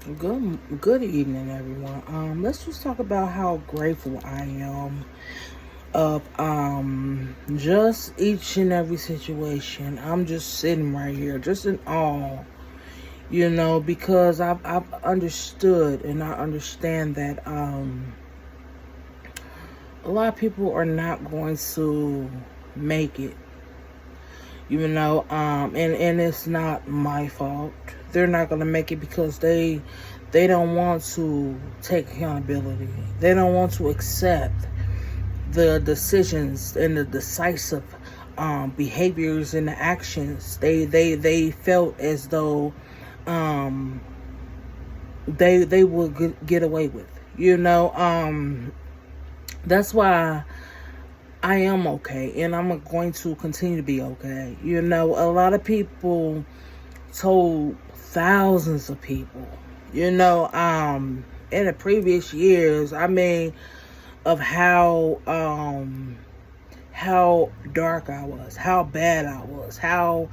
Good evening, everyone. Let's just talk about how grateful I am of just each and every situation. I'm just sitting right here, just in awe, because I've understood and I understand that a lot of people are not going to make it. And it's not my fault. They're not going to make it because they don't want to take accountability. They don't want to accept the decisions and the decisive behaviors and the actions. They felt as though um, they would get away with. That's why I am okay, and I'm going to continue to be okay. A lot of people told thousands of people, in the previous years, of how dark I was, how bad I was, how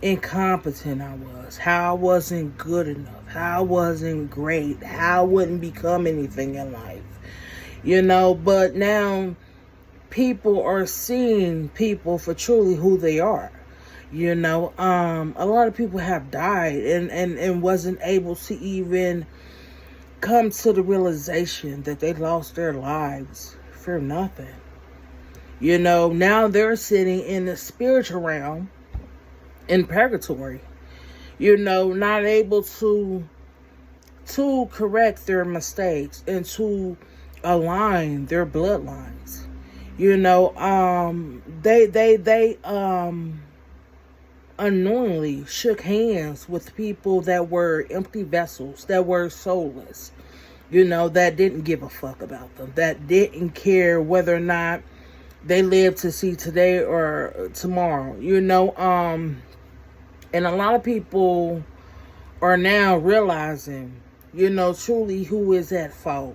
incompetent I was, how I wasn't good enough, how I wasn't great, how I wouldn't become anything in life. But now people are seeing people for truly who they are. A lot of people have died and wasn't able to even come to the realization that they lost their lives for nothing. Now they're sitting in the spiritual realm in purgatory, not able to correct their mistakes and to align their bloodlines. They unknowingly shook hands with people that were empty vessels, that were soulless, that didn't give a fuck about them, that didn't care whether or not they lived to see today or tomorrow, and a lot of people are now realizing, truly who is at fault,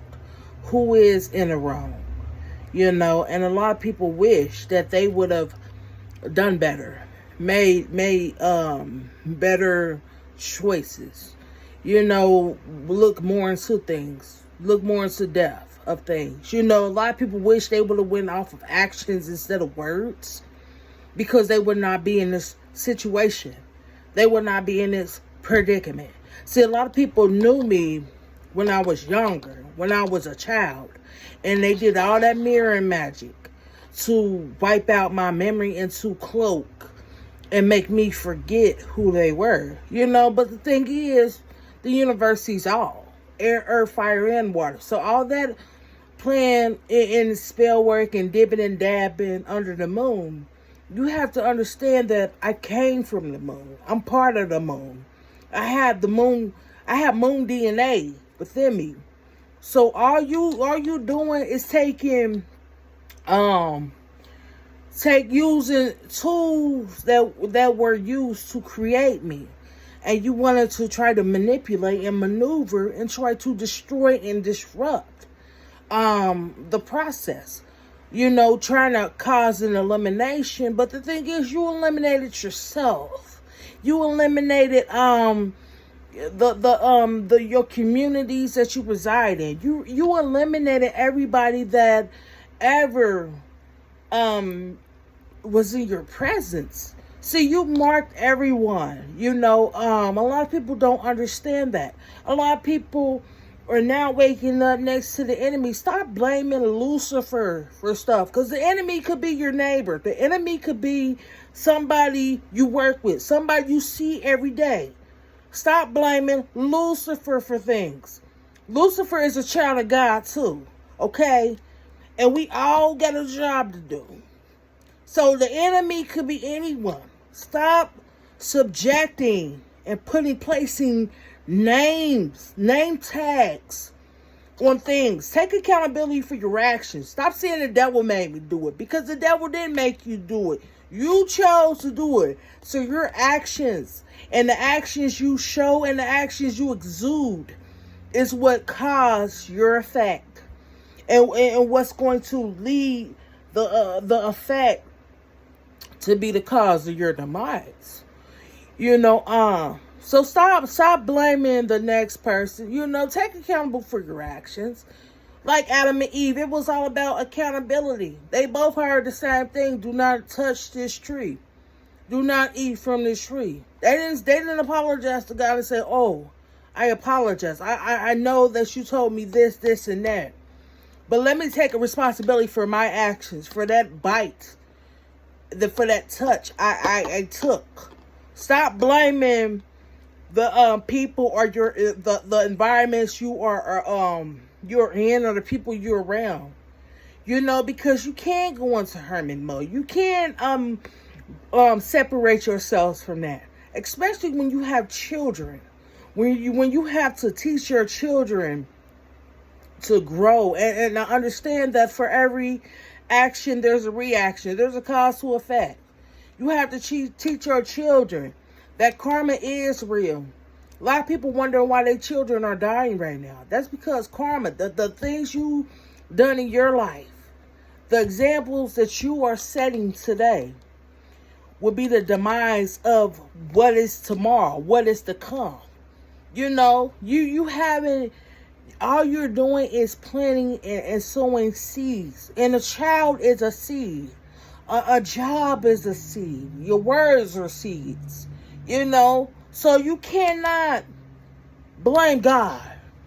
who is in the wrong, and a lot of people wish that they would have done better, made better choices, look more into things, look more into depth of things. A lot of people wish they would have went off of actions instead of words, because they would not be in this situation. They would not be in this predicament. See, a lot of people knew me when I was younger, when I was a child, and they did all that mirroring magic to wipe out my memory and to cloak and make me forget who they were. But the thing is, the universe sees all. Air, earth, fire, and water. So all that playing in spell work and dipping and dabbing under the moon, you have to understand that I came from the moon. I'm part of the moon. I have moon DNA within me. So all you doing is using tools that were used to create me, and you wanted to try to manipulate and maneuver and try to destroy and disrupt the process, trying to cause an elimination. But the thing is, you eliminated yourself. You eliminated your communities that you reside in. You eliminated everybody that ever was in your presence. See, you marked everyone. A lot of people don't understand that. A lot of people are now waking up next to the enemy. Stop blaming Lucifer for stuff, because the enemy could be your neighbor. The enemy could be somebody you work with, somebody you see every day. Stop blaming Lucifer for things. Lucifer is a child of God too, okay? And we all got a job to do. So the enemy could be anyone. Stop subjecting and placing name tags on things. Take accountability for your actions. Stop saying the devil made me do it, because the devil didn't make you do it. You chose to do it. So your actions and the actions you show and the actions you exude is what caused your effect, and what's going to lead the effect to be the cause of your demise. So stop blaming the next person. Take accountable for your actions. Like Adam and Eve, it was all about accountability. They both heard the same thing: do not touch this tree. Do not eat from this tree. They didn't apologize to God and say, "Oh, I apologize. I know that you told me this, this, and that. But let me take a responsibility for my actions, for that bite, for that touch I took." Stop blaming the people or the environments you're in, or the people you're around. Because you can't go into hermit mode. You can't separate yourselves from that, especially when you have children. When you have to teach your children to grow and understand that for every action there's a reaction, there's a cause to effect. You have to teach your children that karma is real. A lot of people wonder why their children are dying right now. That's because karma, the things you done in your life, the examples that you are setting today, will be the demise of what is tomorrow, what is to come. You haven't, all you're doing is planting and sowing seeds. And a child is a seed. A job is a seed. Your words are seeds. So you cannot blame God.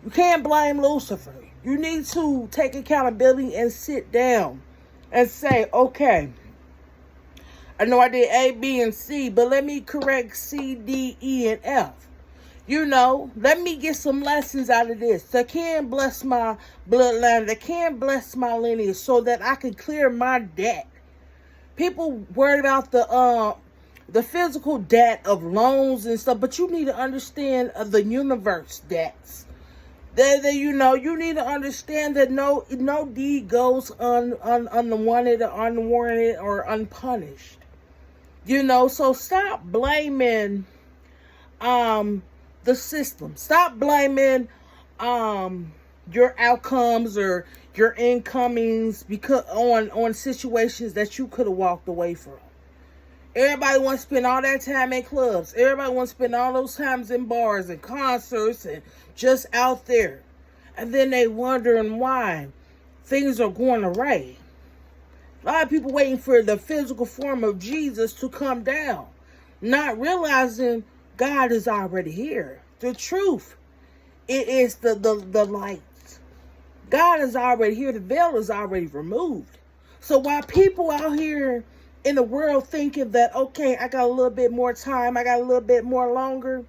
You can't blame Lucifer. You need to take accountability and sit down and say, okay, I know I did A, B, and C, but let me correct C, D, E, and F. Let me get some lessons out of this that can bless my bloodline, that can bless my lineage, so that I can clear my debt. People worried about the physical debt of loans and stuff, but you need to understand the universe debts. You need to understand that no deed goes unwanted or unwarranted or unpunished. So stop blaming the system. Stop blaming your outcomes or your incomings because on situations that you could have walked away from. Everybody wants to spend all that time in clubs. Everybody wants to spend all those times in bars and concerts and just out there. And then they wondering why things are going awry. A lot of people waiting for the physical form of Jesus to come down, not realizing God is already here. The truth, it is the light. God is already here. The veil is already removed. So while people out here in the world thinking that, okay, I got a little bit more time, I got a little bit more longer,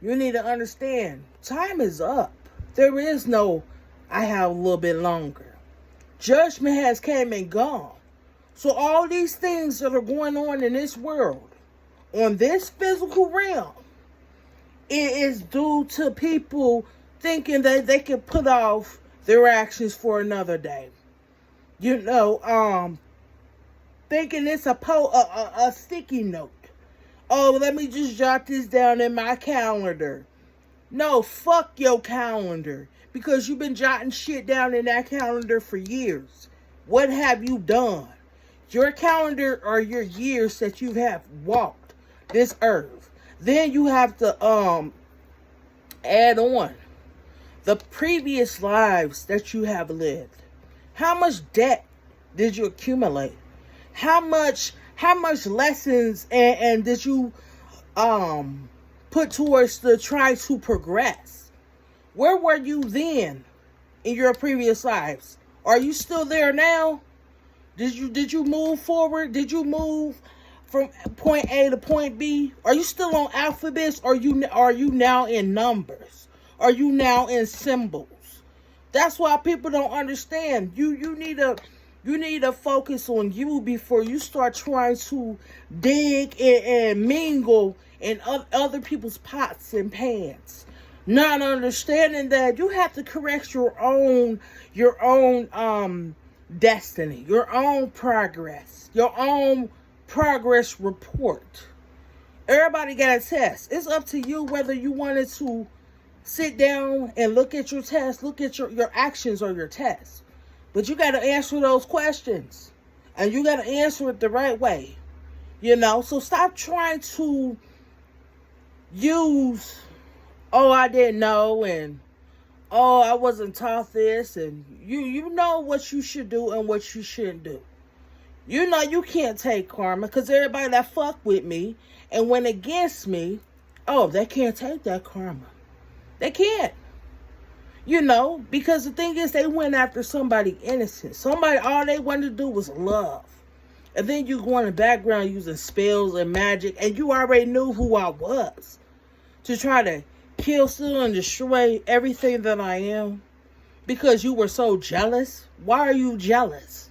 you need to understand, time is up. There is no, I have a little bit longer. Judgment has came and gone. So all these things that are going on in this world, on this physical realm, it is due to people thinking that they can put off their actions for another day. Thinking it's a sticky note. Oh, let me just jot this down in my calendar. No, fuck your calendar. Because you've been jotting shit down in that calendar for years. What have you done? Your calendar are your years that you have walked this earth. Then you have to add on the previous lives that you have lived. How much debt did you accumulate? How much lessons and did you put towards to try to progress? Where were you then in your previous lives? Are you still there now? Did you move forward? Did you move from point A to point B? Are you still on alphabets? Or are you now in numbers? Are you now in symbols? That's why people don't understand. You need to focus on you before you start trying to dig and mingle in other people's pots and pans. Not understanding that you have to correct your own destiny, your own progress, your own progress report. Everybody got a test. It's up to you whether you wanted to sit down and look at your test, look at your actions or your test. But you got to answer those questions. And you got to answer it the right way. So stop trying to use, oh, I didn't know, and oh, I wasn't taught this, and you know what you should do and what you shouldn't do. You know you can't take karma because everybody that fuck with me and went against me, oh, they can't take that karma. They can't. You know, because the thing is, they went after somebody innocent. Somebody, all they wanted to do was love. And then you go in the background using spells and magic, and you already knew who I was. To try to kill, steal, and destroy everything that I am. Because you were so jealous. Why are you jealous?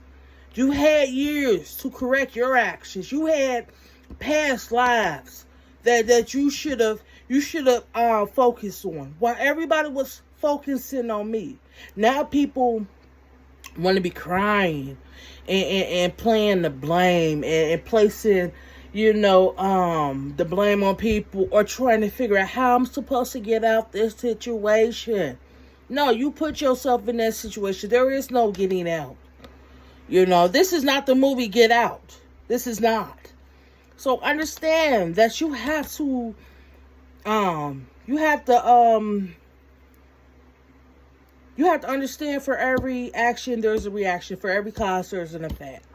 You had years to correct your actions. You had past lives that you should have focused on. While everybody was focusing on me. Now people want to be crying and playing the blame and placing, the blame on people or trying to figure out how I'm supposed to get out this situation. No, you put yourself in that situation. There is no getting out. This is not the movie Get Out. This is not. So understand that you have to understand for every action there's a reaction. For every cause there's an effect.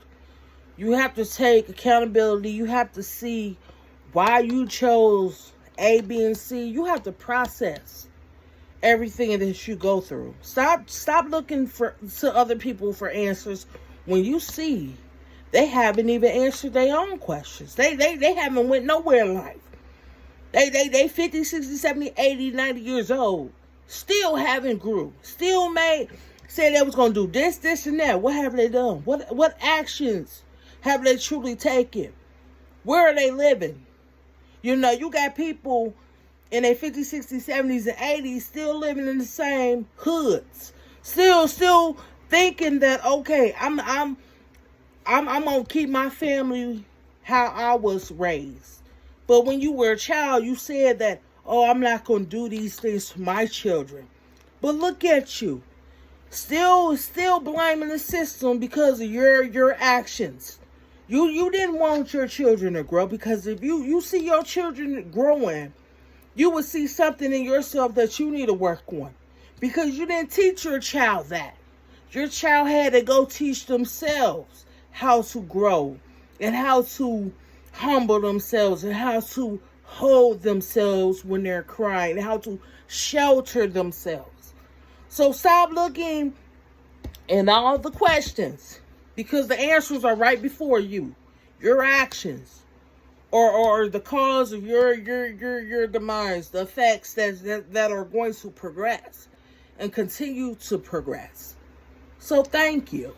You have to take accountability. You have to see why you chose A, B, and C. You have to process everything that you go through. Stop looking to other people for answers when you see they haven't even answered their own questions. They haven't went nowhere in life. They 50, 60, 70, 80, 90 years old. Still haven't grew. Still said they was going to do this, and that. What have they done? What actions have they truly taken? Where are they living? You got people in their 50s, 60s, 70s, and 80s still living in the same hoods. Still thinking that, okay, I'm going to keep my family how I was raised. But when you were a child, you said that, oh, I'm not going to do these things to my children. But look at you. Still blaming the system because of your actions. You didn't want your children to grow, because if you see your children growing, you will see something in yourself that you need to work on. Because you didn't teach your child that. Your child had to go teach themselves how to grow and how to humble themselves and how to hold themselves when they're crying, and how to shelter themselves. So stop looking in all the questions, because the answers are right before you. Your actions or the cause of your demise, the effects that are going to progress and continue to progress. So thank you.